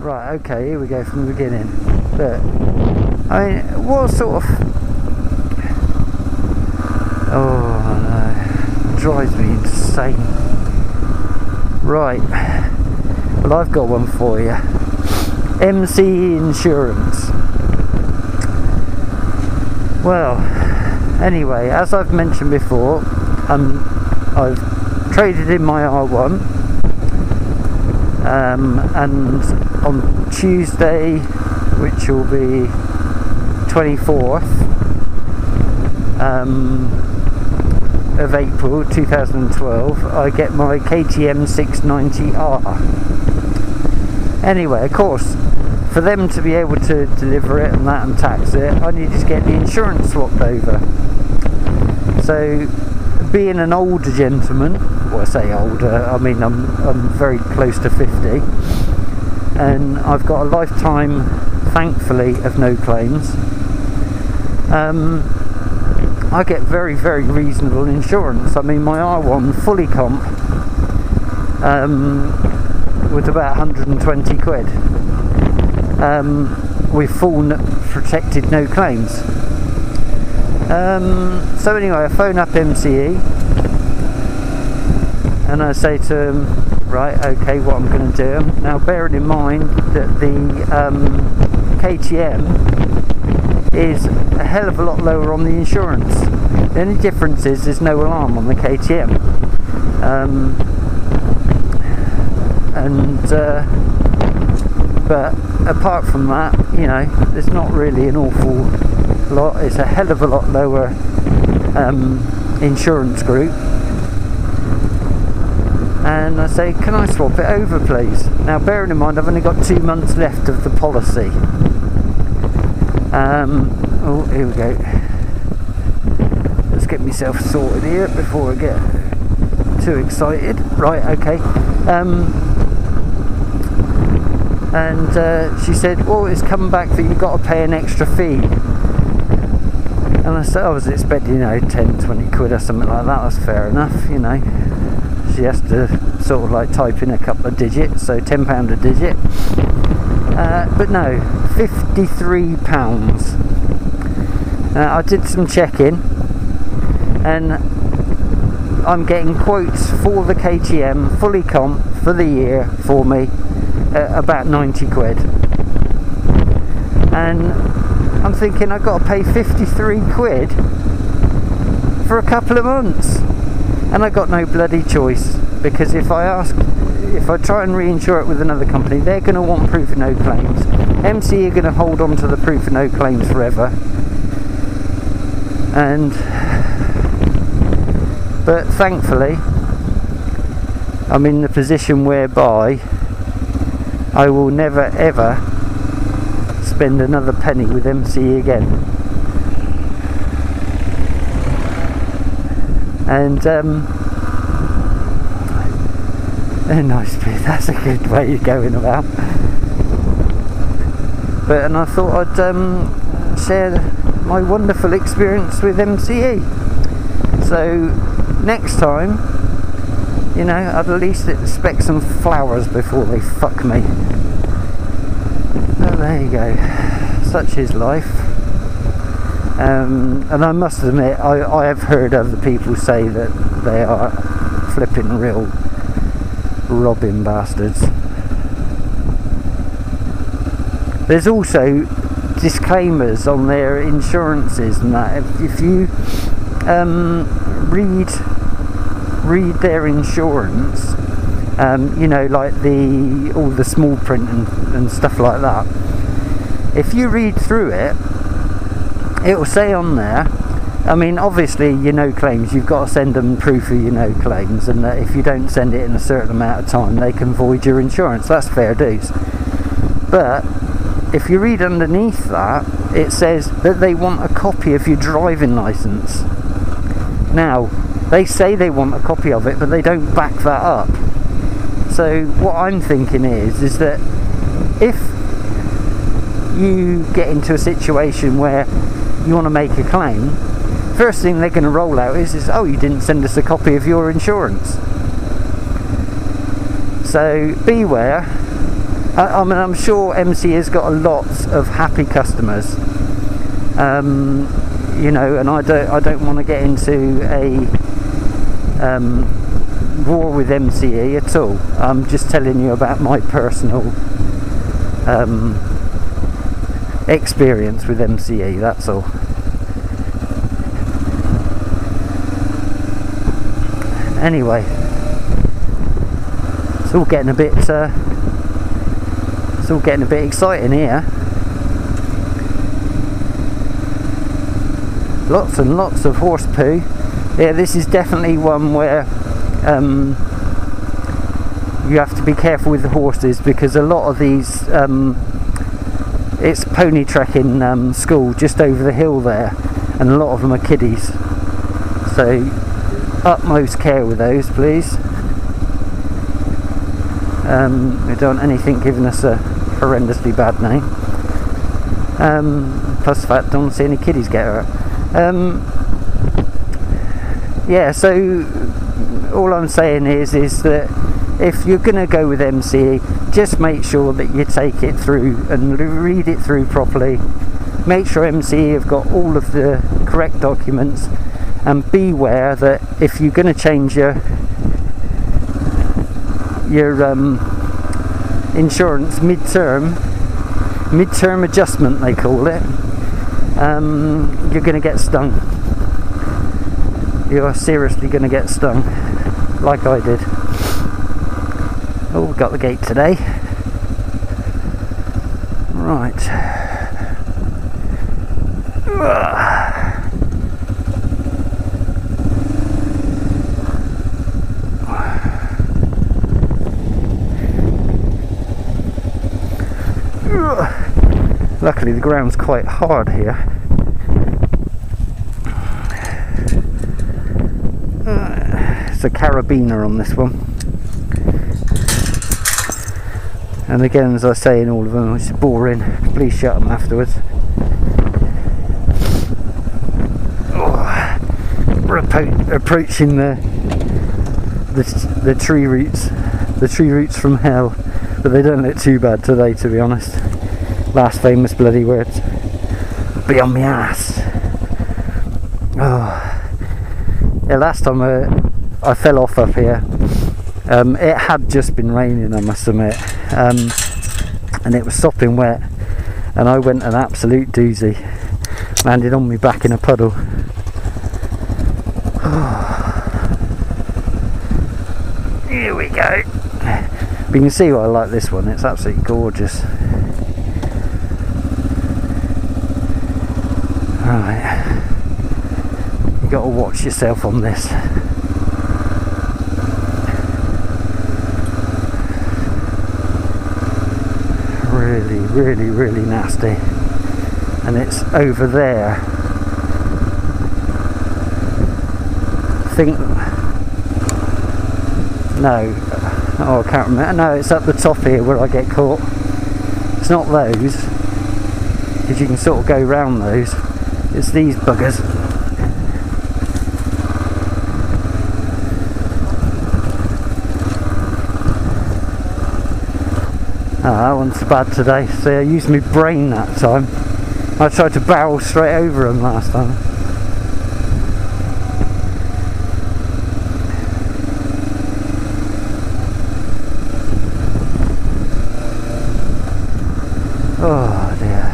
Right, okay, here we go from the beginning. Look, I mean, what sort of... Oh no, it drives me insane. Right, well I've got one for you. MCE Insurance. Well, anyway, as I've mentioned before, I've traded in my R1, and on Tuesday, which will be 24th of April 2012, I get my KTM 690R. Anyway, of course, for them to be able to deliver it and that and tax it, I needed to get the insurance swapped over. So, being an older gentleman, well, I say older, I mean I'm very close to 50, and I've got a lifetime, thankfully, of no claims. I get very, very reasonable insurance. I mean, my R1 fully comp was about 120 quid. With full protected no claims. So anyway, I phone up MCE and I say to them, right, okay, what I'm going to do. Now, bearing in mind that the KTM is a hell of a lot lower on the insurance. The only difference is there's no alarm on the KTM. But apart from that, you know, there's not really an awful lot. It's a hell of a lot lower insurance group. And I say, can I swap it over, please? Now, bearing in mind, I've only got 2 months left of the policy. Oh, here we go. Let's get myself sorted here before I get too excited. Right, okay. And she said, well, it's come back that you've got to pay an extra fee. And I said, I was expecting, you know, 10, 20 quid or something like that. That's fair enough, you know. She has to sort of like type in a couple of digits, so £10 a digit. But no, £53. I did some checking, and I'm getting quotes for the KTM fully comp for the year for me at about 90 quid. And I'm thinking I've got to pay 53 quid for a couple of months. And I got no bloody choice, because if I try and reinsure it with another company, they're going to want proof of no claims. MCE are going to hold on to the proof of no claims forever. But thankfully, I'm in the position whereby I will never ever spend another penny with MCE again. And a nice bit, that's a good way of going about. And I thought I'd share my wonderful experience with MCE. So next time, you know, I'd at least expect some flowers before they fuck me. Well, there you go. Such is life. And I must admit, I have heard other people say that they are flipping real robbing bastards. There's also disclaimers on their insurances and that. If you read their insurance, you know, like all the small print and stuff like that, if you read through it, it will say on there, I mean, obviously, your no claims, you've got to send them proof of your no claims, and that if you don't send it in a certain amount of time, they can void your insurance. That's fair dues. But if you read underneath that, it says that they want a copy of your driving licence. Now, they say they want a copy of it, but they don't back that up. So what I'm thinking is that if you get into a situation where you want to make a claim, first thing they're going to roll out is oh, you didn't send us a copy of your insurance. So beware I mean, I'm sure MCE has got a lot of happy customers, you know, and I don't want to get into a war with MCE at all. I'm just telling you about my personal experience with MCE, that's all. Anyway, it's all getting a bit exciting here. Lots and lots of horse poo. Yeah, this is definitely one where you have to be careful with the horses, because a lot of these it's pony trekking school just over the hill there, and a lot of them are kiddies, so utmost care with those, please. We don't want anything giving us a horrendously bad name. Plus the fact I don't see any kiddies get hurt. Yeah, so all I'm saying is that if you're going to go with MCE, just make sure that you take it through and read it through properly. Make sure MCE have got all of the correct documents, and beware that if you're going to change your insurance midterm adjustment, they call it, you're going to get stung. You are seriously going to get stung, like I did. Oh, we got the gate today. Right. Luckily the ground's quite hard here. It's a carabiner on this one. And again, as I say in all of them, it's boring. Please shut them afterwards. Oh, we're approaching the tree roots. The tree roots from hell. But they don't look too bad today, to be honest. Last famous bloody words. Be on my ass. Oh. Yeah, last time I fell off up here. It had just been raining, I must admit, and it was sopping wet, and I went an absolute doozy. Landed on my back in a puddle. Here we go. But you can see why I like this one. It's absolutely gorgeous. Right, you got to watch yourself on this. Really nasty, and it's over there. I think, no, oh, I can't remember. No, it's up the top here where I get caught. It's not those, because you can sort of go round those. It's these buggers. That one's bad today. See, I used my brain that time. I tried to barrel straight over them last time. Oh dear.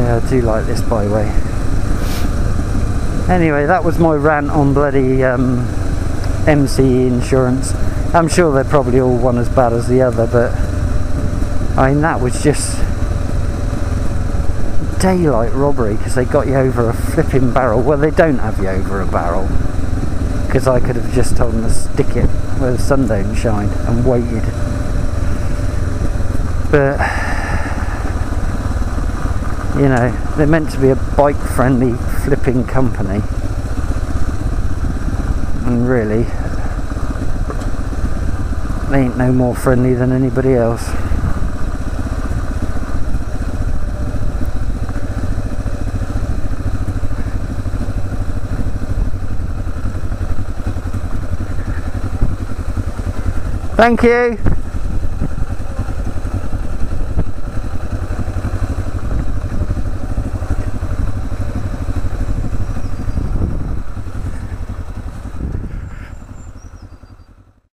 Yeah, I do like this byway. Anyway, that was my rant on bloody MCE insurance. I'm sure they're probably all one as bad as the other, but I mean, that was just daylight robbery, because they got you over a flipping barrel. Well, they don't have you over a barrel, because I could have just told them to stick it where the sun don't shine and waited. But you know, they're meant to be a bike friendly flipping company, and really they ain't no more friendly than anybody else. Thank you.